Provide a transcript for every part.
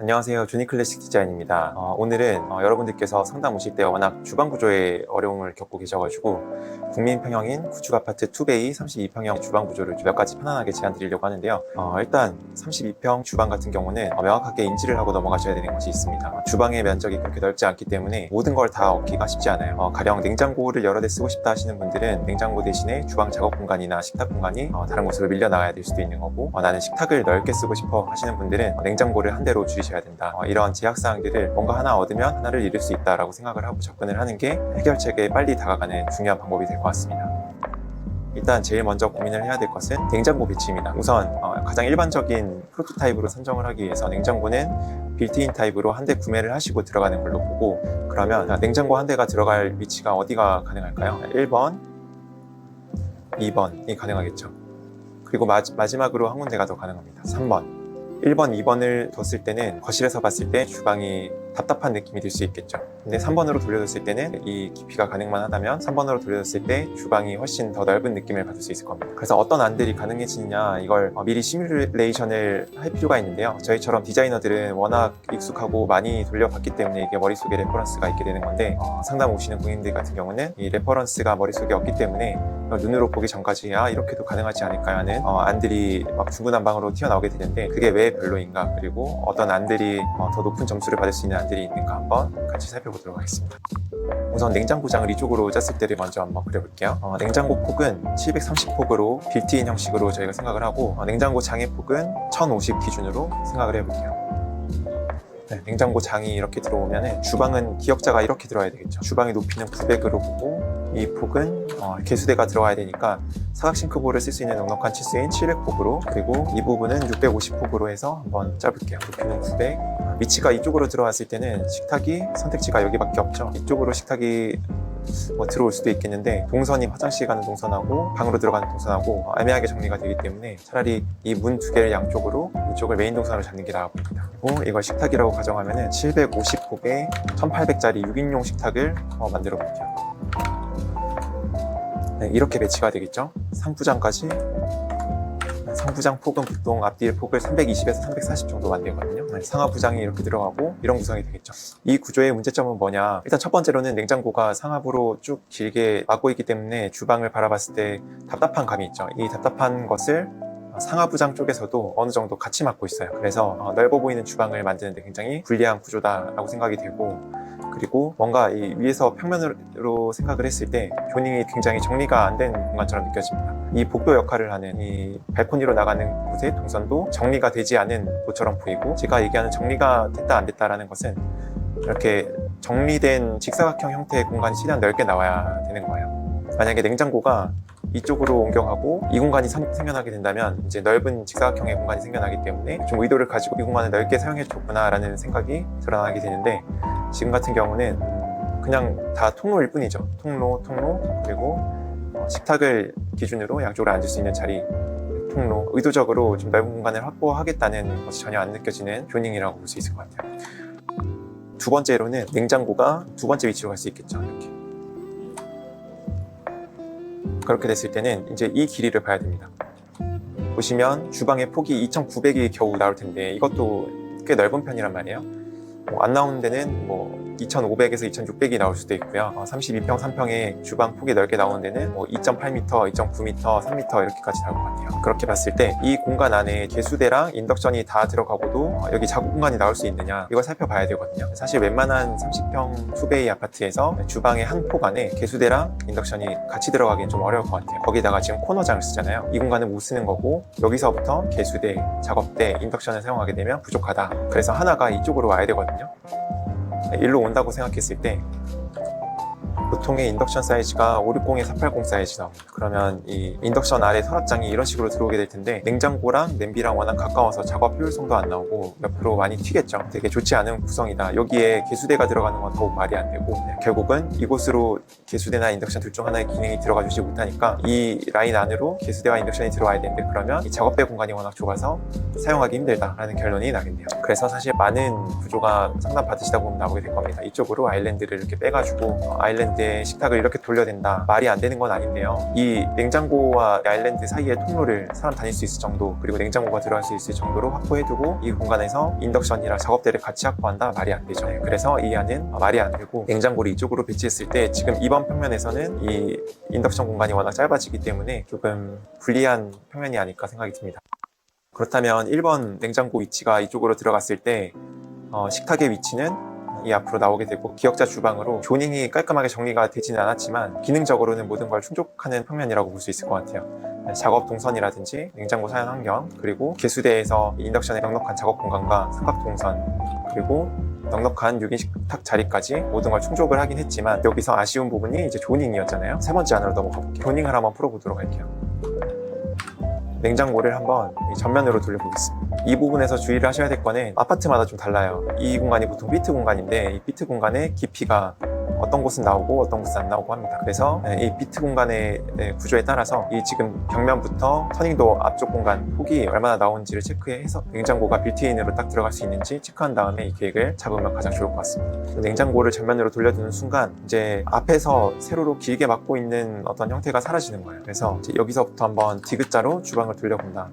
안녕하세요. 주니클래식 디자인입니다. 오늘은 여러분들께서 상담 오실 때 워낙 주방 구조에 어려움을 겪고 계셔가지고 국민평형인 구축 아파트 2베이 32평형 주방 구조를 몇 가지 편안하게 제안 드리려고 하는데요. 일단 32평 주방 같은 경우는 명확하게 인지를 하고 넘어가셔야 되는 것이 있습니다. 주방의 면적이 그렇게 넓지 않기 때문에 모든 걸 다 얻기가 쉽지 않아요. 가령 냉장고를 여러 대 쓰고 싶다 하시는 분들은 냉장고 대신에 주방 작업 공간이나 식탁 공간이 다른 곳으로 밀려 나가야 될 수도 있는 거고, 나는 식탁을 넓게 쓰고 싶어 하시는 분들은 냉장고를 한 대로 줄이셔야 된다. 이런 제약사항들을 뭔가 하나 얻으면 하나를 잃을 수 있다라고 생각을 하고 접근을 하는 게 해결책에 빨리 다가가는 중요한 방법이 될 것 같습니다. 일단 제일 먼저 고민을 해야 될 것은 냉장고 배치입니다. 우선 가장 일반적인 프로토타입으로 선정을 하기 위해서 냉장고는 빌트인 타입으로 한 대 구매를 하시고 들어가는 걸로 보고, 그러면 냉장고 한 대가 들어갈 위치가 어디가 가능할까요? 1번, 2번이 가능하겠죠. 그리고 마지막으로 한 군데가 더 가능합니다. 3번. 1번, 2번을 뒀을 때는 거실에서 봤을 때 주방이 답답한 느낌이 들 수 있겠죠. 근데 3번으로 돌려뒀을 때는 이 깊이가 가능만 하다면 3번으로 돌려뒀을 때 주방이 훨씬 더 넓은 느낌을 받을 수 있을 겁니다. 그래서 어떤 안들이 가능해지느냐, 이걸 미리 시뮬레이션을 할 필요가 있는데요. 저희처럼 디자이너들은 워낙 익숙하고 많이 돌려봤기 때문에 이게 머릿속에 레퍼런스가 있게 되는 건데, 상담 오시는 고객님들 같은 경우는 이 레퍼런스가 머릿속에 없기 때문에 눈으로 보기 전까지 이렇게도 가능하지 않을까 하는 안들이 막 중구난방으로 튀어나오게 되는데, 그게 왜 별로인가, 그리고 어떤 안들이 더 높은 점수를 받을 수 있는 안들이 있는가 한번 같이 살펴보도록 하겠습니다. 우선 냉장고장을 이쪽으로 짰을 때를 먼저 한번 그려볼게요. 냉장고 폭은 730폭으로 빌트인 형식으로 저희가 생각을 하고, 냉장고 장의 폭은 1050 기준으로 생각을 해볼게요. 네, 냉장고 장이 이렇게 들어오면 주방은 기역자가 이렇게 들어와야 되겠죠. 주방의 높이는 900으로 보고, 이 폭은 개수대가 들어가야 되니까 사각 싱크볼을 쓸 수 있는 넉넉한 치수인 700폭으로, 그리고 이 부분은 650폭으로 해서 한번 짜볼게요. 높이는 900. 위치가 이쪽으로 들어왔을 때는 식탁이 선택지가 여기밖에 없죠. 이쪽으로 식탁이 들어올 수도 있겠는데, 동선이 화장실 가는 동선하고 방으로 들어가는 동선하고 애매하게 정리가 되기 때문에 차라리 이 문 두 개를 양쪽으로 이쪽을 메인 동선으로 잡는 게 나아 보입니다. 그리고 이걸 식탁이라고 가정하면 750폭에 1800짜리 6인용 식탁을 만들어 볼게요. 네, 이렇게 배치가 되겠죠. 상부장까지. 상부장 폭은 보통 앞뒤의 폭을 320에서 340 정도 만들거든요. 상하부장이 이렇게 들어가고 이런 구성이 되겠죠. 이 구조의 문제점은 뭐냐, 일단 첫 번째로는 냉장고가 상하부로 쭉 길게 막고 있기 때문에 주방을 바라봤을 때 답답한 감이 있죠. 이 답답한 것을 상하부장 쪽에서도 어느 정도 같이 맡고 있어요. 그래서 넓어 보이는 주방을 만드는데 굉장히 불리한 구조다라고 생각이 되고, 그리고 뭔가 이 위에서 평면으로 생각을 했을 때 조닝이 굉장히 정리가 안 된 공간처럼 느껴집니다. 이 복도 역할을 하는 이 발코니로 나가는 곳의 동선도 정리가 되지 않은 곳처럼 보이고, 제가 얘기하는 정리가 됐다 안 됐다라는 것은 이렇게 정리된 직사각형 형태의 공간이 최대한 넓게 나와야 되는 거예요. 만약에 냉장고가 이쪽으로 옮겨가고 이 공간이 생겨나게 된다면 이제 넓은 직사각형의 공간이 생겨나기 때문에 좀 의도를 가지고 이 공간을 넓게 사용해 줬구나 라는 생각이 드러나게 되는데, 지금 같은 경우는 그냥 다 통로일 뿐이죠. 통로, 그리고 식탁을 기준으로 양쪽으로 앉을 수 있는 자리, 통로, 의도적으로 좀 넓은 공간을 확보하겠다는 것이 전혀 안 느껴지는 조닝이라고 볼 수 있을 것 같아요. 두 번째로는 냉장고가 두 번째 위치로 갈 수 있겠죠. 이렇게. 그렇게 됐을 때는 이제 이 길이를 봐야 됩니다. 보시면 주방의 폭이 2900이 겨우 나올 텐데 이것도 꽤 넓은 편이란 말이에요. 안 나오는 데는 2500에서 2600이 나올 수도 있고요. 32평, 3평의 주방 폭이 넓게 나오는 데는 2.8m, 2.9m, 3m 이렇게까지 나올 것 같아요. 그렇게 봤을 때 이 공간 안에 개수대랑 인덕션이 다 들어가고도 여기 작업 공간이 나올 수 있느냐, 이걸 살펴봐야 되거든요. 사실 웬만한 30평 2베이 아파트에서 주방의 한 폭 안에 개수대랑 인덕션이 같이 들어가기는 좀 어려울 것 같아요. 거기다가 지금 코너장을 쓰잖아요. 이 공간은 못 쓰는 거고, 여기서부터 개수대, 작업대, 인덕션을 사용하게 되면 부족하다. 그래서 하나가 이쪽으로 와야 되거든요. 일로 온다고 생각했을 때 보통의 인덕션 사이즈가 560에 480 사이즈 나옵니다. 그러면 이 인덕션 아래 서랍장이 이런 식으로 들어오게 될 텐데, 냉장고랑 냄비랑 워낙 가까워서 작업 효율성도 안 나오고 옆으로 많이 튀겠죠. 되게 좋지 않은 구성이다. 여기에 개수대가 들어가는 건 더욱 말이 안 되고, 결국은 이곳으로 개수대나 인덕션 둘 중 하나의 기능이 들어가 주지 못하니까 이 라인 안으로 개수대와 인덕션이 들어와야 되는데, 그러면 이 작업대 공간이 워낙 좁아서 사용하기 힘들다라는 결론이 나겠네요. 그래서 사실 많은 구조가 상담 받으시다 보면 나오게 될 겁니다. 이쪽으로 아일랜드를 이렇게 빼가지고 아일랜드에 때 식탁을 이렇게 돌려댄다, 말이 안 되는 건 아닌데요. 이 냉장고와 아일랜드 사이의 통로를 사람 다닐 수 있을 정도, 그리고 냉장고가 들어갈 수 있을 정도로 확보해두고 이 공간에서 인덕션이랑 작업대를 같이 확보한다, 말이 안 되죠. 그래서 이 안은 말이 안 되고, 냉장고를 이쪽으로 배치했을 때 지금 이번 평면에서는 이 인덕션 공간이 워낙 짧아지기 때문에 조금 불리한 평면이 아닐까 생각이 듭니다. 그렇다면 1번 냉장고 위치가 이쪽으로 들어갔을 때 식탁의 위치는 이 앞으로 나오게 되고, 기역자 주방으로 조닝이 깔끔하게 정리가 되지는 않았지만 기능적으로는 모든 걸 충족하는 평면이라고 볼 수 있을 것 같아요. 작업 동선이라든지 냉장고 사용 환경, 그리고 개수대에서 인덕션의 넉넉한 작업 공간과 삼각 동선, 그리고 넉넉한 6인 식탁 자리까지 모든 걸 충족을 하긴 했지만, 여기서 아쉬운 부분이 이제 조닝이었잖아요. 세 번째 안으로 넘어가 볼게요. 조닝을 한번 풀어보도록 할게요. 냉장고를 한번 전면으로 돌려보겠습니다. 이 부분에서 주의를 하셔야 될 거는 아파트마다 좀 달라요. 이 공간이 보통 피트 공간인데, 이 피트 공간의 깊이가 어떤 곳은 나오고 어떤 곳은 안 나오고 합니다. 그래서 이 피트 공간의 구조에 따라서 이 지금 벽면부터 터닝도 앞쪽 공간 폭이 얼마나 나오는지를 체크해서 냉장고가 빌트인으로 딱 들어갈 수 있는지 체크한 다음에 이 계획을 잡으면 가장 좋을 것 같습니다. 냉장고를 전면으로 돌려두는 순간 이제 앞에서 세로로 길게 막고 있는 어떤 형태가 사라지는 거예요. 그래서 이제 여기서부터 한번 디귿자로 주방을 돌려본다.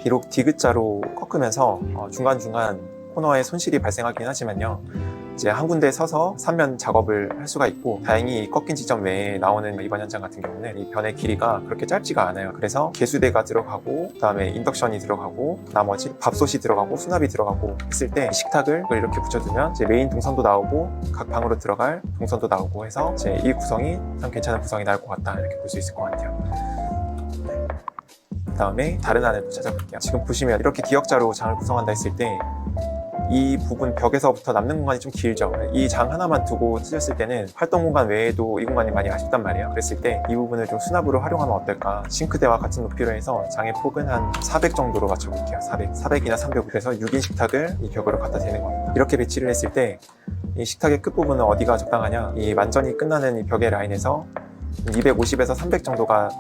비록 디귿자로 꺾으면서 중간중간 코너에 손실이 발생하긴 하지만요, 이제 한 군데 서서 3면 작업을 할 수가 있고, 다행히 이 꺾인 지점 외에 나오는 이번 현장 같은 경우는 이 변의 길이가 그렇게 짧지가 않아요. 그래서 개수대가 들어가고, 그 다음에 인덕션이 들어가고, 나머지 밥솥이 들어가고 수납이 들어가고 했을 때 식탁을 이렇게 붙여두면 이제 메인 동선도 나오고 각 방으로 들어갈 동선도 나오고 해서 이제 이 구성이 참 괜찮은 구성이 나올 것 같다, 이렇게 볼 수 있을 것 같아요. 그 다음에 다른 안을 또 찾아볼게요. 지금 보시면 이렇게 기역자로 장을 구성한다 했을 때 이 부분 벽에서부터 남는 공간이 좀 길죠. 이 장 하나만 두고 쓰셨을 때는 활동 공간 외에도 이 공간이 많이 아쉽단 말이에요. 그랬을 때 이 부분을 좀 수납으로 활용하면 어떨까. 싱크대와 같은 높이로 해서 장의 폭은 한 400 정도로 맞춰볼게요. 400이나 300. 그래서 6인 식탁을 이 벽으로 갖다 대는 겁니다. 이렇게 배치를 했을 때 이 식탁의 끝부분은 어디가 적당하냐, 이 완전히 끝나는 이 벽의 라인에서 250에서 300 정도가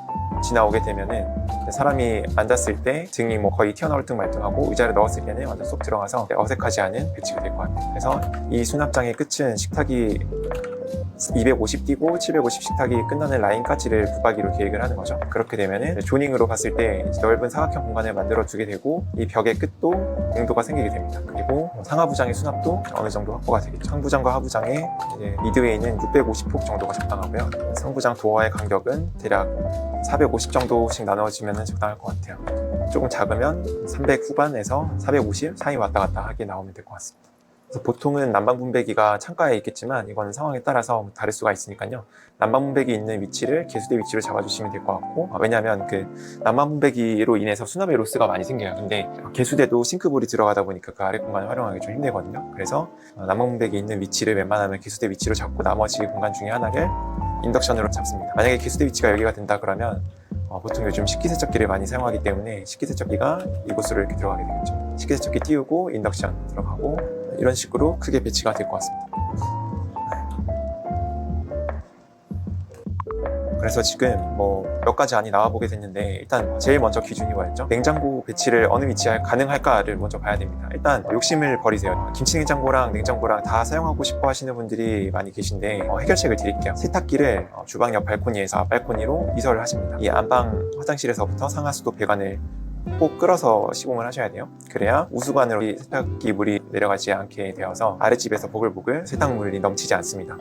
지나오게 되면은 사람이 앉았을 때 등이 뭐 거의 튀어나올 듯 말듯하고, 의자를 넣었을 때는 완전 쏙 들어가서 어색하지 않은 배치가 될 것 같아요. 그래서 이 수납장의 끝은 식탁이 250 띄고 750 식탁이 끝나는 라인까지를 부박이로 계획을 하는 거죠. 그렇게 되면은 조닝으로 봤을 때 넓은 사각형 공간을 만들어 두게 되고, 이 벽의 끝도 용도가 생기게 됩니다. 그리고 상하부장의 수납도 어느 정도 확보가 되겠죠. 상부장과 하부장의 미드웨이는 650폭 정도가 적당하고요. 상부장 도어의 간격은 대략 450 정도씩 나눠지면 적당할 것 같아요. 조금 작으면 300 후반에서 450 사이 왔다 갔다 하게 나오면 될 것 같습니다. 그래서 보통은 난방분배기가 창가에 있겠지만, 이건 상황에 따라서 다를 수가 있으니까요, 난방분배기 있는 위치를 개수대 위치로 잡아주시면 될 것 같고, 왜냐하면 그 난방분배기로 인해서 수납의 로스가 많이 생겨요. 근데 개수대도 싱크볼이 들어가다 보니까 그 아래 공간을 활용하기 좀 힘들거든요. 그래서 난방분배기 있는 위치를 웬만하면 개수대 위치로 잡고, 나머지 공간 중에 하나를 인덕션으로 잡습니다. 만약에 개수대 위치가 여기가 된다 그러면 보통 요즘 식기세척기를 많이 사용하기 때문에 식기세척기가 이곳으로 이렇게 들어가게 되겠죠. 식기세척기 띄우고 인덕션 들어가고, 이런 식으로 크게 배치가 될 것 같습니다. 그래서 지금 뭐 몇 가지 안이 나와보게 됐는데, 일단 제일 먼저 기준이 뭐였죠? 냉장고 배치를 어느 위치에 가능할까를 먼저 봐야 됩니다. 일단 욕심을 버리세요. 김치냉장고랑 냉장고랑 다 사용하고 싶어 하시는 분들이 많이 계신데, 해결책을 드릴게요. 세탁기를 주방 옆 발코니에서 앞발코니로 이설을 하십니다. 이 안방 화장실에서부터 상하수도 배관을 꼭 끌어서 시공을 하셔야 돼요. 그래야 우수관으로 이 세탁기 물이 내려가지 않게 되어서 아랫집에서 보글보글 세탁물이 넘치지 않습니다.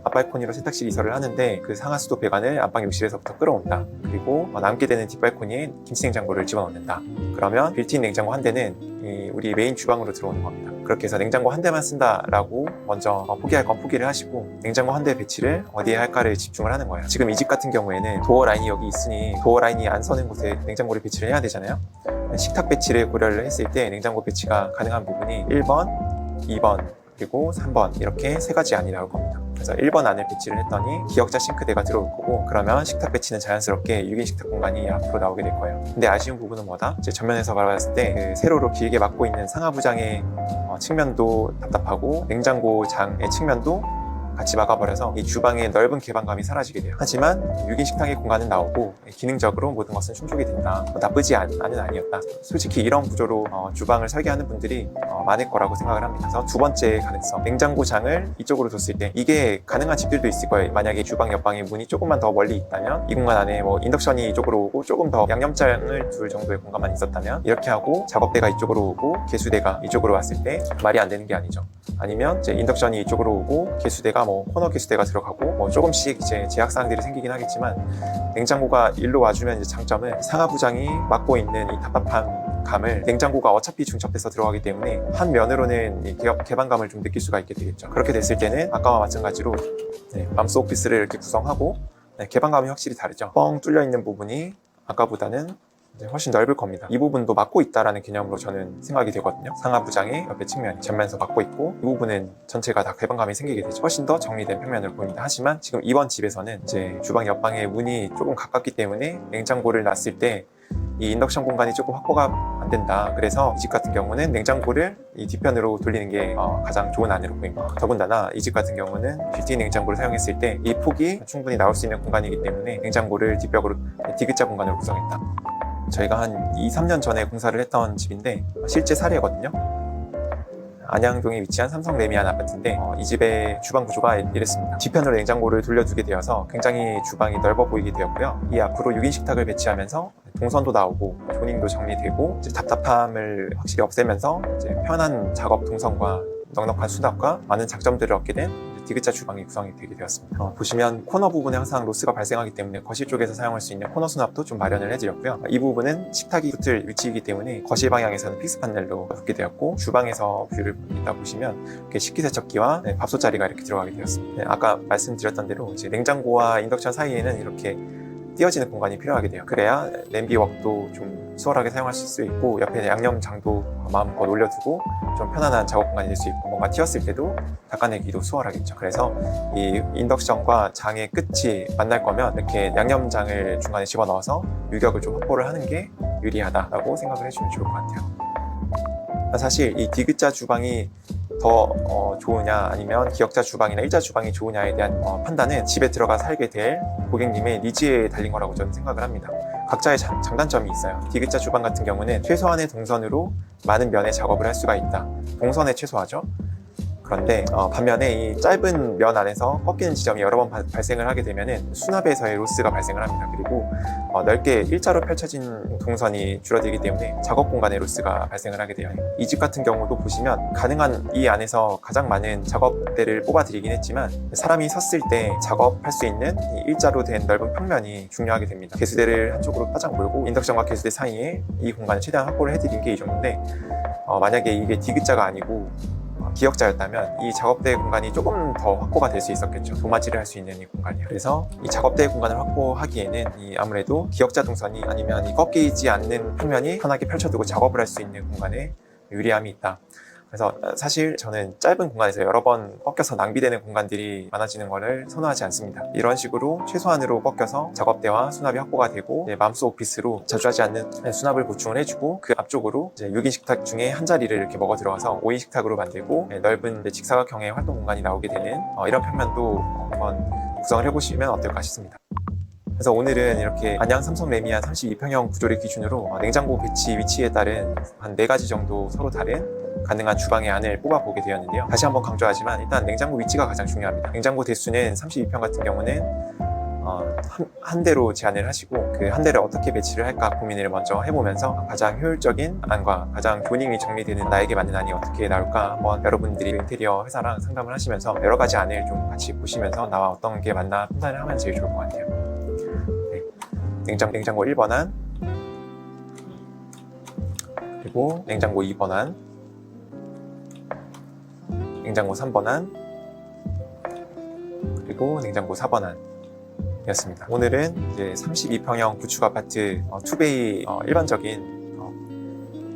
앞발코니로 세탁실 이설을 하는데, 그 상하수도 배관을 안방 욕실에서부터 끌어온다. 그리고 남게 되는 뒷발코니에 김치냉장고를 집어넣는다. 그러면 빌트인 냉장고 한 대는 우리 메인 주방으로 들어오는 겁니다. 그렇게 해서 냉장고 한 대만 쓴다라고 먼저 포기할 건 포기를 하시고, 냉장고 한 대 배치를 어디에 할까를 집중을 하는 거예요. 지금 이 집 같은 경우에는 도어 라인이 여기 있으니 도어 라인이 안 서는 곳에 냉장고를 배치를 해야 되잖아요. 식탁 배치를 고려를 했을 때 냉장고 배치가 가능한 부분이 1번, 2번, 그리고 3번, 이렇게 세 가지 안이 나올 겁니다. 그래서 1번 안을 배치를 했더니 기역자 싱크대가 들어올 거고, 그러면 식탁 배치는 자연스럽게 6인 식탁 공간이 앞으로 나오게 될 거예요. 근데 아쉬운 부분은 뭐다? 이제 전면에서 바라봤을 때 그 세로로 길게 막고 있는 상하부장의 측면도 답답하고, 냉장고 장의 측면도 같이 막아버려서 이 주방의 넓은 개방감이 사라지게 돼요. 하지만 6인 식탁의 공간은 나오고 기능적으로 모든 것은 충족이 된다. 나쁘지 않은 아니었다. 솔직히 이런 구조로 주방을 설계하는 분들이 많을 거라고 생각을 합니다. 그래서 두 번째 가능성, 냉장고장을 이쪽으로 뒀을 때 이게 가능한 집들도 있을 거예요. 만약에 주방 옆방에 문이 조금만 더 멀리 있다면 이 공간 안에 뭐 인덕션이 이쪽으로 오고 조금 더 양념장을 둘 정도의 공간만 있었다면 이렇게 하고 작업대가 이쪽으로 오고 개수대가 이쪽으로 왔을 때 말이 안 되는 게 아니죠. 아니면 이제 인덕션이 이쪽으로 오고 개수대가 뭐 코너 개수대가 들어가고 뭐 조금씩 이제 제약사항들이 생기긴 하겠지만 냉장고가 일로 와주면 이제 장점은 상하부장이 맡고 있는 이 답답한 감을 냉장고가 어차피 중첩돼서 들어가기 때문에 한 면으로는 이 개방감을 좀 느낄 수가 있게 되겠죠. 그렇게 됐을 때는 아까와 마찬가지로 맘스 오피스를 이렇게 구성하고 개방감이 확실히 다르죠. 뻥 뚫려 있는 부분이 아까보다는 훨씬 넓을 겁니다. 이 부분도 막고 있다라는 개념으로 저는 생각이 되거든요. 상하부장의 옆에 측면이 전면에서 막고 있고 이 부분은 전체가 다 개방감이 생기게 되죠. 훨씬 더 정리된 평면으로 보입니다. 하지만 지금 이번 집에서는 이제 주방 옆방에 문이 조금 가깝기 때문에 냉장고를 놨을 때 이 인덕션 공간이 조금 확보가 안 된다. 그래서 이 집 같은 경우는 냉장고를 이 뒤편으로 돌리는 게 가장 좋은 안으로 보입니다. 더군다나 이 집 같은 경우는 빌트인 냉장고를 사용했을 때 이 폭이 충분히 나올 수 있는 공간이기 때문에 냉장고를 뒷벽으로 D자 공간으로 구성했다. 저희가 한 2-3년 전에 공사를 했던 집인데 실제 사례거든요. 안양동에 위치한 삼성 레미안 아파트인데 이 집의 주방 구조가 이랬습니다. 뒤편으로 냉장고를 돌려두게 되어서 굉장히 주방이 넓어 보이게 되었고요. 이 앞으로 6인 식탁을 배치하면서 동선도 나오고 조닝도 정리되고 이제 답답함을 확실히 없애면서 이제 편한 작업 동선과 넉넉한 수납과 많은 장점들을 얻게 된 D자 주방이 구성이 되게 되었습니다. 보시면 코너 부분에 항상 로스가 발생하기 때문에 거실 쪽에서 사용할 수 있는 코너 수납도 좀 마련을 해드렸고요. 이 부분은 식탁이 붙을 위치이기 때문에 거실 방향에서는 픽스 판넬로 붙게 되었고 주방에서 뷰를 이따 보시면 이렇게 식기세척기와 밥솥 자리가 이렇게 들어가게 되었습니다. 아까 말씀드렸던 대로 이제 냉장고와 인덕션 사이에는 이렇게 띄어지는 공간이 필요하게 돼요. 그래야 냄비 웍도 좀 수월하게 사용할 수 있고 옆에 양념장도 마음껏 올려두고 좀 편안한 작업 공간이 될 수 있고 뭔가 튀었을 때도 닦아내기도 수월하겠죠. 그래서 이 인덕션과 장의 끝이 만날 거면 이렇게 양념장을 중간에 집어넣어서 유격을 좀 확보를 하는 게 유리하다라고 생각을 해주면 좋을 것 같아요. 사실 이 D자 주방이 더 좋으냐 아니면 기역자 주방이나 일자 주방이 좋으냐에 대한 판단은 집에 들어가 살게 될 고객님의 니즈에 달린 거라고 저는 생각을 합니다. 각자의 장단점이 있어요. D자 주방 같은 경우는 최소한의 동선으로 많은 면의 작업을 할 수가 있다. 동선에 최소화죠. 그런데 반면에 이 짧은 면 안에서 꺾이는 지점이 여러 번 발생을 하게 되면 수납에서의 로스가 발생을 합니다. 그리고 넓게 일자로 펼쳐진 동선이 줄어들기 때문에 작업 공간에 로스가 발생을 하게 돼요. 이 집 같은 경우도 보시면 가능한 이 안에서 가장 많은 작업대를 뽑아드리긴 했지만 사람이 섰을 때 작업할 수 있는 이 일자로 된 넓은 평면이 중요하게 됩니다. 개수대를 한쪽으로 바짝 몰고 인덕션과 개수대 사이에 이 공간을 최대한 확보를 해드린 게 이 정도인데 만약에 이게 D자가 아니고 기역자였다면 이 작업대 공간이 조금 더 확보가 될 수 있었겠죠. 도마질을 할 수 있는 이 공간이요. 그래서 이 작업대 공간을 확보하기에는 이 아무래도 기역자 동선이 아니면 이 꺾이지 않는 평면이 편하게 펼쳐두고 작업을 할 수 있는 공간에 유리함이 있다. 그래서 사실 저는 짧은 공간에서 여러 번 꺾여서 낭비되는 공간들이 많아지는 것을 선호하지 않습니다. 이런 식으로 최소한으로 꺾여서 작업대와 수납이 확보가 되고 맘스 오피스로 자주 하지 않는 수납을 보충을 해주고 그 앞쪽으로 이제 6인 식탁 중에 한 자리를 이렇게 먹어 들어가서 5인 식탁으로 만들고 넓은 직사각형의 활동 공간이 나오게 되는 이런 평면도 한번 구성을 해보시면 어떨까 싶습니다. 그래서 오늘은 이렇게 안양 삼성 레미안 32평형 구조를 기준으로 냉장고 배치 위치에 따른 한 4가지 정도 서로 다른 가능한 주방의 안을 뽑아보게 되었는데요. 다시 한번 강조하지만 일단 냉장고 위치가 가장 중요합니다. 냉장고 대수는 32평 같은 경우는 한 대로 제안을 하시고 그 한 대를 어떻게 배치를 할까 고민을 먼저 해보면서 가장 효율적인 안과 가장 조닝이 정리되는 나에게 맞는 안이 어떻게 나올까 한번 여러분들이 인테리어 회사랑 상담을 하시면서 여러 가지 안을 좀 같이 보시면서 나와 어떤 게 맞나 판단을 하면 제일 좋을 것 같아요. 냉장고 1번 안, 그리고 냉장고 2번 안, 냉장고 3번 안, 그리고 냉장고 4번 안 이었습니다. 오늘은 이제 32평형 구축 아파트 투베이 일반적인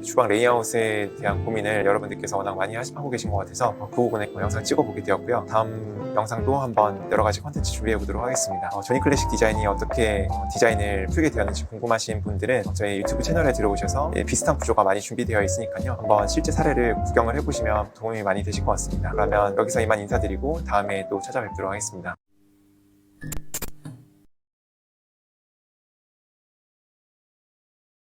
주방 레이아웃에 대한 고민을 여러분들께서 워낙 많이 하고 계신 것 같아서 그 부분에 영상 찍어보게 되었고요. 다음 영상도 한번 여러 가지 콘텐츠 준비해 보도록 하겠습니다. 조니 클래식 디자인이 어떻게 디자인을 풀게 되었는지 궁금하신 분들은 저희 유튜브 채널에 들어오셔서 비슷한 구조가 많이 준비되어 있으니까요. 한번 실제 사례를 구경을 해보시면 도움이 많이 되실 것 같습니다. 그러면 여기서 이만 인사드리고 다음에 또 찾아뵙도록 하겠습니다.